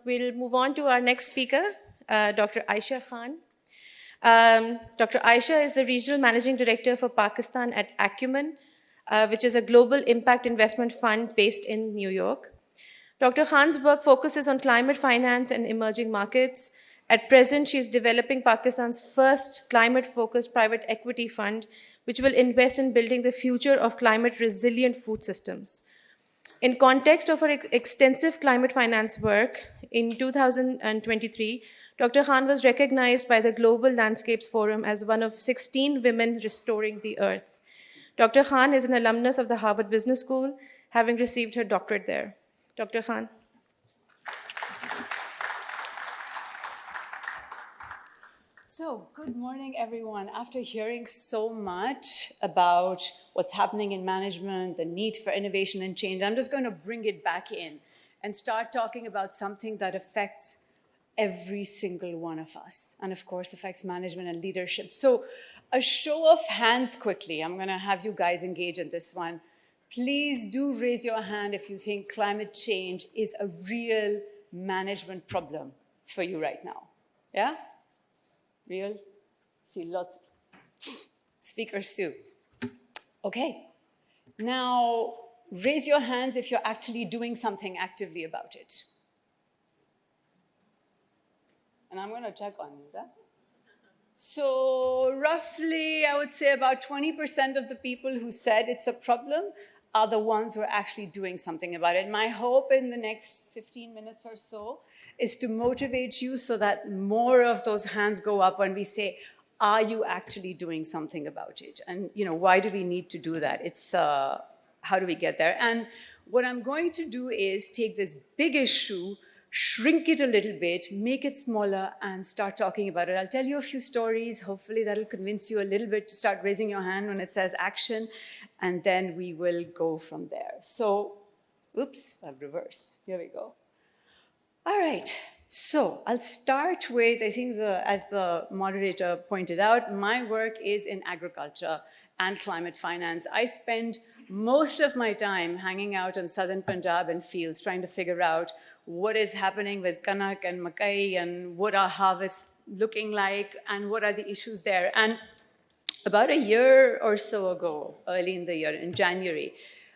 We'll move on to our next speaker, Dr. Ayesha Khan. Dr. Ayesha is the Regional Managing Director for Pakistan at Acumen, which is a global impact investment fund based in New York. Dr. Khan's work focuses on climate finance and emerging markets. At present, she is developing Pakistan's first climate-focused private equity fund, which will invest in building the future of climate-resilient food systems. In context of her extensive climate finance work, in 2023, Dr. Khan was recognized by the Global Landscapes Forum as one of 16 women restoring the earth. Dr. Khan is an alumnus of the Harvard Business School, having received her doctorate there. Dr. Khan. So, good morning, everyone. After hearing so much about what's happening in management, the need for innovation and change, I'm just going to bring it back in and start talking about something that affects every single one of us, and of course affects management and leadership. So, a show of hands quickly. I'm going to have you guys engage in this one. Please do raise your hand if you think climate change is a real management problem for you right now. Yeah? Real? See lots of speakers too. Okay. Now, raise your hands if you're actually doing something actively about it. And I'm going to check on you. Yeah? So roughly, I would say about 20% of the people who said it's a problem are the ones who are actually doing something about it. My hope in the next 15 minutes or so is to motivate you so that more of those hands go up when we say, are you actually doing something about it? And why do we need to do that? It's how do we get there? And what I'm going to do is take this big issue, shrink it a little bit, make it smaller, and start talking about it. I'll tell you a few stories. Hopefully that'll convince you a little bit to start raising your hand when it says action, and then we will go from there. So, oops, I've reversed. Here we go. All right, so I'll start with, I think as the moderator pointed out, my work is in agriculture and climate finance. I spend most of my time hanging out in southern Punjab and fields trying to figure out what is happening with kanak and makai and what are harvests looking like and what are the issues there. And about a year or so ago, early in the year, in January,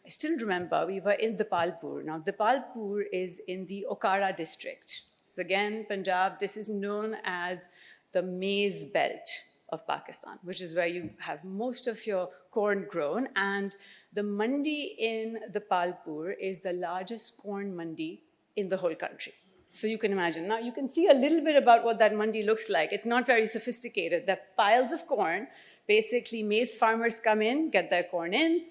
I still remember we were in Dipalpur. Now, Dipalpur is in the Okara district. So again, Punjab, this is known as the maize belt of Pakistan, which is where you have most of your corn grown. And the mandi in Dipalpur is the largest corn mandi in the whole country. So you can imagine. Now, you can see a little bit about what that mandi looks like. It's not very sophisticated. There are piles of corn. Basically, maize farmers come in, get their corn in,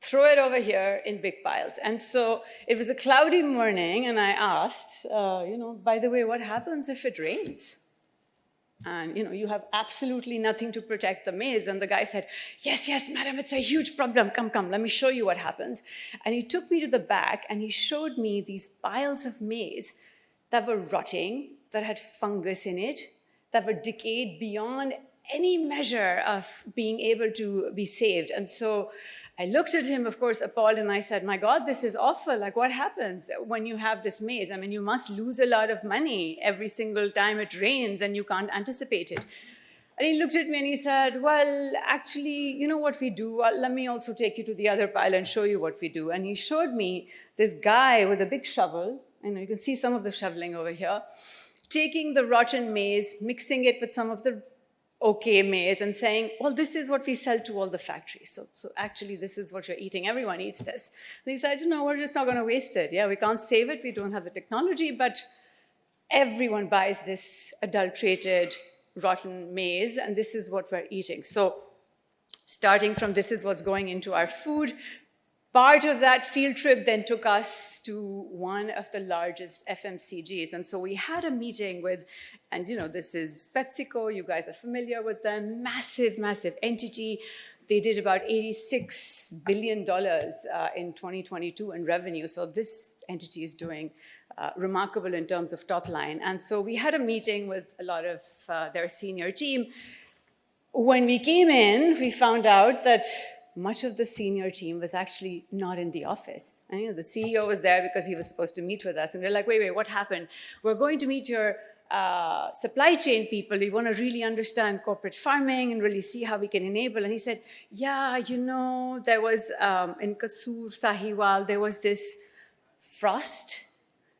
throw it over here in big piles. And so it was a cloudy morning, and I asked, by the way, what happens if it rains? And, you have absolutely nothing to protect the maize. And the guy said, yes, madam, it's a huge problem. Come, let me show you what happens. And he took me to the back, and he showed me these piles of maize that were rotting, that had fungus in it, that were decayed beyond any measure of being able to be saved. And so I looked at him, of course, appalled, and I said, my God, this is awful. Like, what happens when you have this maize? I mean, you must lose a lot of money every single time it rains, and you can't anticipate it. And he looked at me and he said, well, actually, you know what we do? Let me also take you to the other pile and show you what we do. And he showed me this guy with a big shovel, and you can see some of the shoveling over here, taking the rotten maize, mixing it with some of the okay maize, and saying, well, this is what we sell to all the factories. So actually, this is what you're eating. Everyone eats this. And he said, we're just not going to waste it. Yeah, we can't save it. We don't have the technology, but everyone buys this adulterated, rotten maize, and this is what we're eating. So starting from this is what's going into our food, part of that field trip then took us to one of the largest FMCGs. And so we had a meeting with, and this is PepsiCo, you guys are familiar with them, massive entity. They did about $86 billion in 2022 in revenue. So this entity is doing remarkable in terms of top line. And so we had a meeting with a lot of their senior team. When we came in, we found out that much of the senior team was actually not in the office. And the CEO was there because he was supposed to meet with us. And they're like, wait, what happened? We're going to meet your supply chain people. We want to really understand corporate farming and really see how we can enable. And he said, yeah, there was in Kasur, Sahiwal, there was this frost.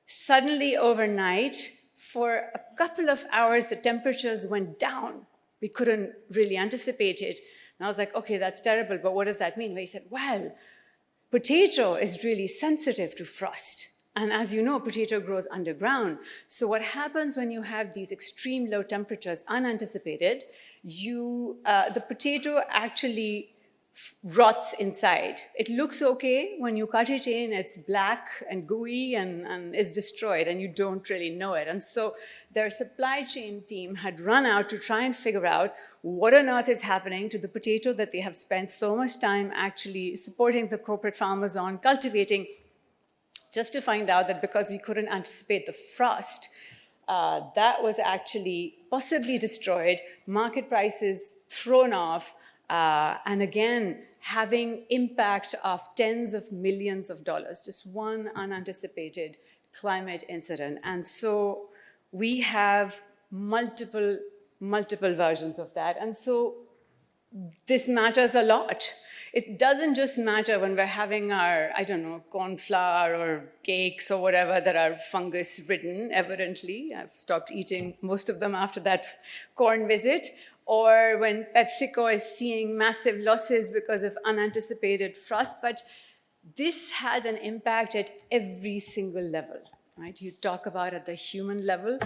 Suddenly overnight, for a couple of hours, the temperatures went down. We couldn't really anticipate it. And I was like, okay, that's terrible, but what does that mean? And he said, well, potato is really sensitive to frost. And as you know, potato grows underground. So what happens when you have these extreme low temperatures, unanticipated, the potato actually rots inside. It looks okay. When you cut it in, it's black and gooey and is destroyed, and you don't really know it. And so their supply chain team had run out to try and figure out what on earth is happening to the potato that they have spent so much time actually supporting the corporate farmers on cultivating, just to find out that because we couldn't anticipate the frost, that was actually possibly destroyed, market prices thrown off, and again, having impact of tens of millions of dollars, just one unanticipated climate incident. And so we have multiple versions of that. And so this matters a lot. It doesn't just matter when we're having our, I don't know, corn flour or cakes or whatever that are fungus-ridden, evidently. I've stopped eating most of them after that corn visit. Or when PepsiCo is seeing massive losses because of unanticipated frost. But this has an impact at every single level, right? You talk about at the human level.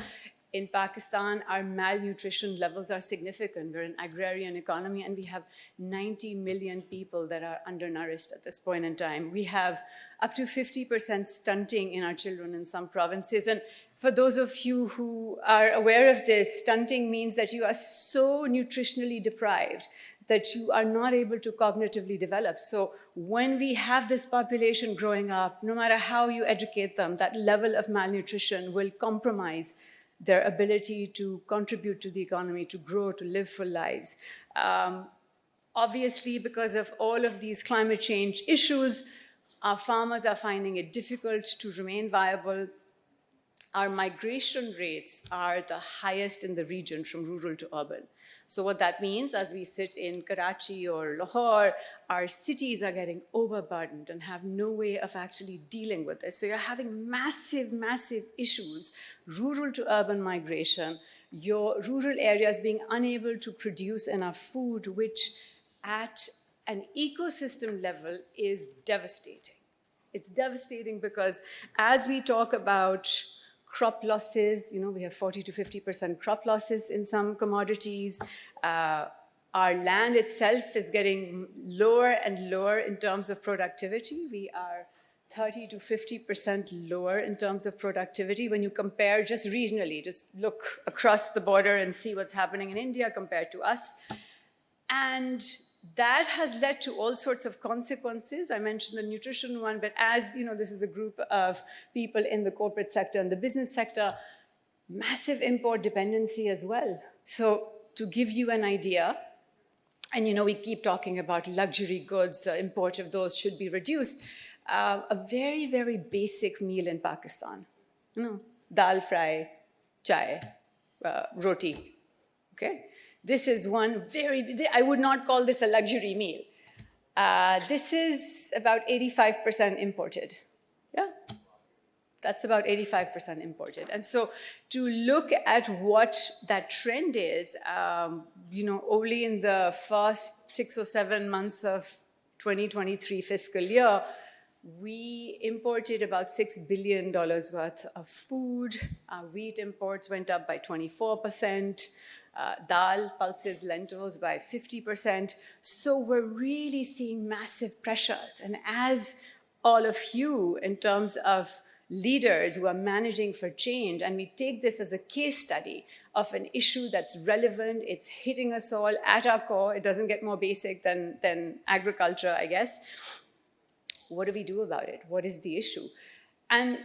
In Pakistan, our malnutrition levels are significant. We're an agrarian economy, and we have 90 million people that are undernourished at this point in time. We have up to 50% stunting in our children in some provinces. And for those of you who are aware of this, stunting means that you are so nutritionally deprived that you are not able to cognitively develop. So when we have this population growing up, no matter how you educate them, that level of malnutrition will compromise their ability to contribute to the economy, to grow, to live full lives. Obviously, because of all of these climate change issues, our farmers are finding it difficult to remain viable. Our migration rates are the highest in the region from rural to urban. So what that means, as we sit in Karachi or Lahore, our cities are getting overburdened and have no way of actually dealing with this. So you're having massive issues, rural to urban migration, your rural areas being unable to produce enough food, which at an ecosystem level is devastating. It's devastating because as we talk about crop losses, we have 40 to 50% crop losses in some commodities. Our land itself is getting lower and lower in terms of productivity. We are 30 to 50% lower in terms of productivity when you compare just regionally. Just look across the border and see what's happening in India compared to us. And that has led to all sorts of consequences. I mentioned the nutrition one, but as this is a group of people in the corporate sector and the business sector, massive import dependency as well. So to give you an idea, and we keep talking about luxury goods, import of those should be reduced. A very basic meal in Pakistan, dal fry, chai, roti, okay? This is one I would not call this a luxury meal. This is about 85% imported. Yeah, that's about 85% imported. And so to look at what that trend is, only in the first 6 or 7 months of 2023 fiscal year, we imported about $6 billion worth of food. Wheat imports went up by 24%. Dal, pulses, lentils by 50%. So we're really seeing massive pressures. And as all of you, in terms of leaders who are managing for change, and we take this as a case study of an issue that's relevant, it's hitting us all at our core, it doesn't get more basic than agriculture, I guess. What do we do about it? What is the issue? And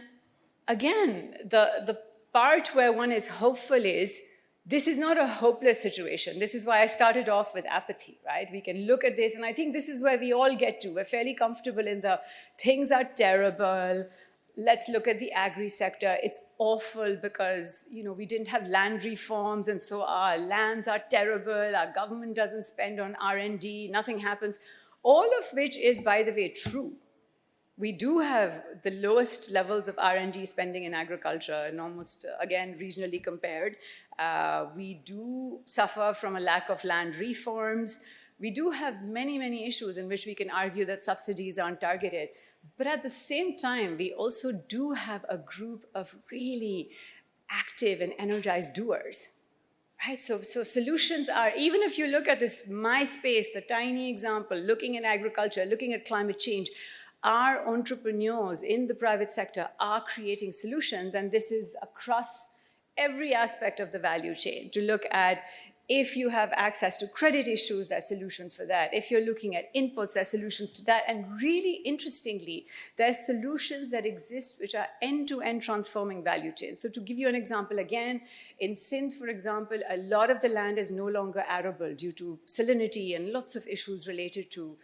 again, the part where one is hopeful is this is not a hopeless situation. This is why I started off with apathy, right? We can look at this, and I think this is where we all get to. We're fairly comfortable in the things are terrible. Let's look at the agri sector. It's awful because, we didn't have land reforms, and so our lands are terrible. Our government doesn't spend on R&D. Nothing happens. All of which is, by the way, true. We do have the lowest levels of R&D spending in agriculture, and almost, again, regionally compared. We do suffer from a lack of land reforms. We do have many, many issues in which we can argue that subsidies aren't targeted. But at the same time, we also do have a group of really active and energized doers. Right, so solutions are, even if you look at this MySpace, the tiny example, looking at agriculture, looking at climate change, our entrepreneurs in the private sector are creating solutions, and this is across every aspect of the value chain. To look at, if you have access to credit issues, there are solutions for that. If you're looking at inputs, there are solutions to that. And really interestingly, there are solutions that exist which are end-to-end transforming value chains. So to give you an example again, in Sindh, for example, a lot of the land is no longer arable due to salinity and lots of issues related to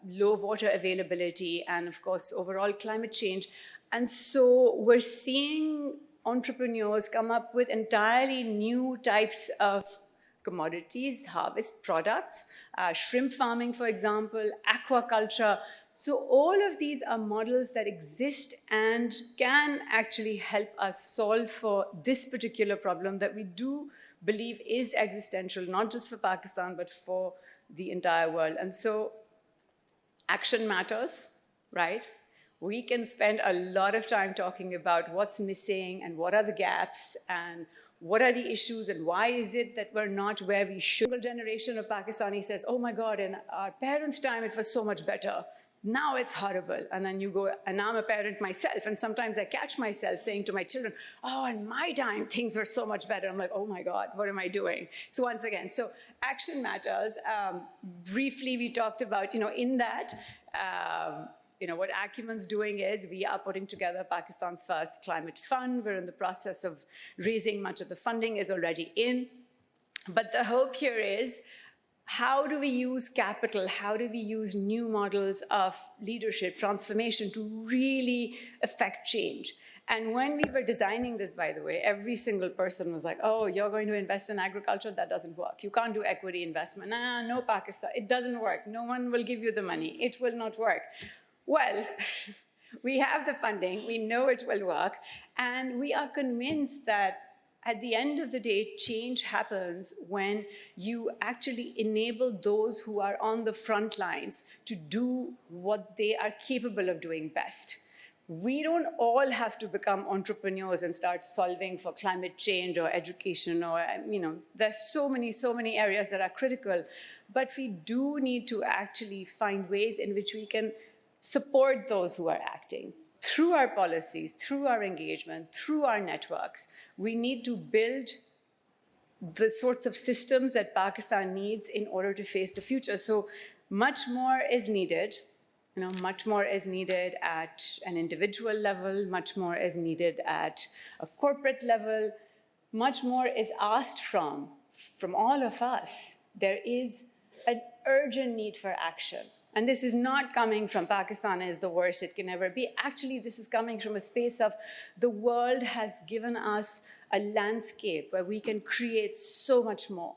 low water availability and, of course, overall climate change. And so we're seeing entrepreneurs come up with entirely new types of commodities, harvest products, shrimp farming, for example, aquaculture. So all of these are models that exist and can actually help us solve for this particular problem that we do believe is existential, not just for Pakistan, but for the entire world. And so action matters, right? We can spend a lot of time talking about what's missing and what are the gaps and what are the issues and why is it that we're not where we should. A generation of Pakistani says, oh my God, in our parents' time it was so much better. Now it's horrible. And then you go, and I'm a parent myself, and sometimes I catch myself saying to my children, oh, in my time, things were so much better. I'm like, oh my God, what am I doing? So once again, so action matters. Briefly, we talked about, in that, what Acumen's doing is we are putting together Pakistan's first climate fund. We're in the process of raising much of the funding is already in. But the hope here is, how do we use capital? How do we use new models of leadership, transformation to really affect change? And when we were designing this, by the way, every single person was like, oh, you're going to invest in agriculture? That doesn't work. You can't do equity investment. No, Pakistan, it doesn't work. No one will give you the money. It will not work. Well, we have the funding. We know it will work. And we are convinced that at the end of the day, change happens when you actually enable those who are on the front lines to do what they are capable of doing best. We don't all have to become entrepreneurs and start solving for climate change or education or, there's so many areas that are critical. But we do need to actually find ways in which we can support those who are acting. Through our policies, through our engagement, through our networks, we need to build the sorts of systems that Pakistan needs in order to face the future. So much more is needed. Much more is needed at an individual level, much more is needed at a corporate level, much more is asked from all of us. There is an urgent need for action. And this is not coming from Pakistan is the worst it can ever be. Actually, this is coming from a space of the world has given us a landscape where we can create so much more.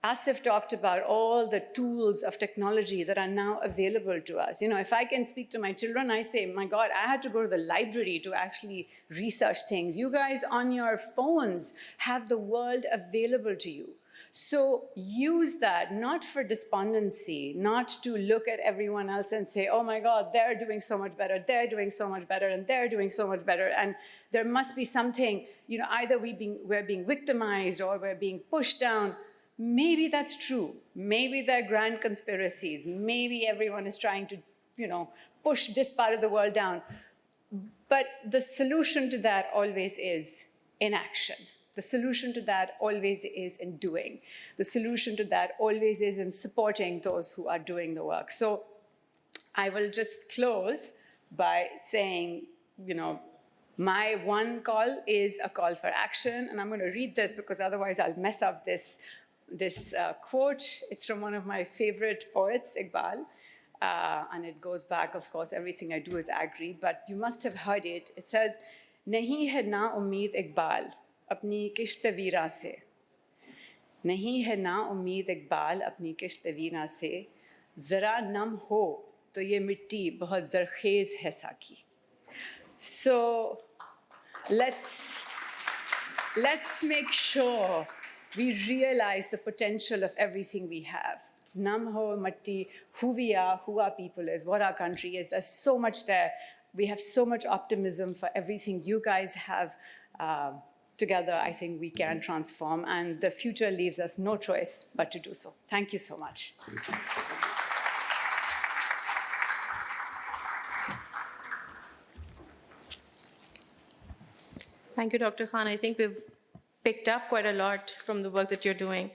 Asif talked about all the tools of technology that are now available to us. If I can speak to my children, I say, my God, I had to go to the library to actually research things. You guys on your phones have the world available to you. So use that, not for despondency, not to look at everyone else and say, oh my God, they're doing so much better, they're doing so much better, and they're doing so much better. And there must be something, either we're being victimized or we're being pushed down. Maybe that's true. Maybe they're grand conspiracies. Maybe everyone is trying to, push this part of the world down. But the solution to that always is inaction. The solution to that always is in doing. The solution to that always is in supporting those who are doing the work. So I will just close by saying, My one call is a call for action, and I'm going to read this because otherwise I'll mess up this quote. It's from one of my favorite poets, Iqbal, and it goes back, of course, everything I do is agree, but you must have heard it. It says, "Nahi hai na ummeed Iqbal, apni kisht veera se. Nahi hai na ummeed Iqbal, apni kisht veera se. Zara nam ho, to ye mitti bahut zarkhez hai saki." So let's make sure we realize the potential of everything we have. Nam ho matti, who we are, who our people is, what our country is. There's so much there. We have so much optimism for everything you guys have. Together, I think we can transform, and the future leaves us no choice but to do so. Thank you so much. Thank you, Dr. Khan. I think we've picked up quite a lot from the work that you're doing.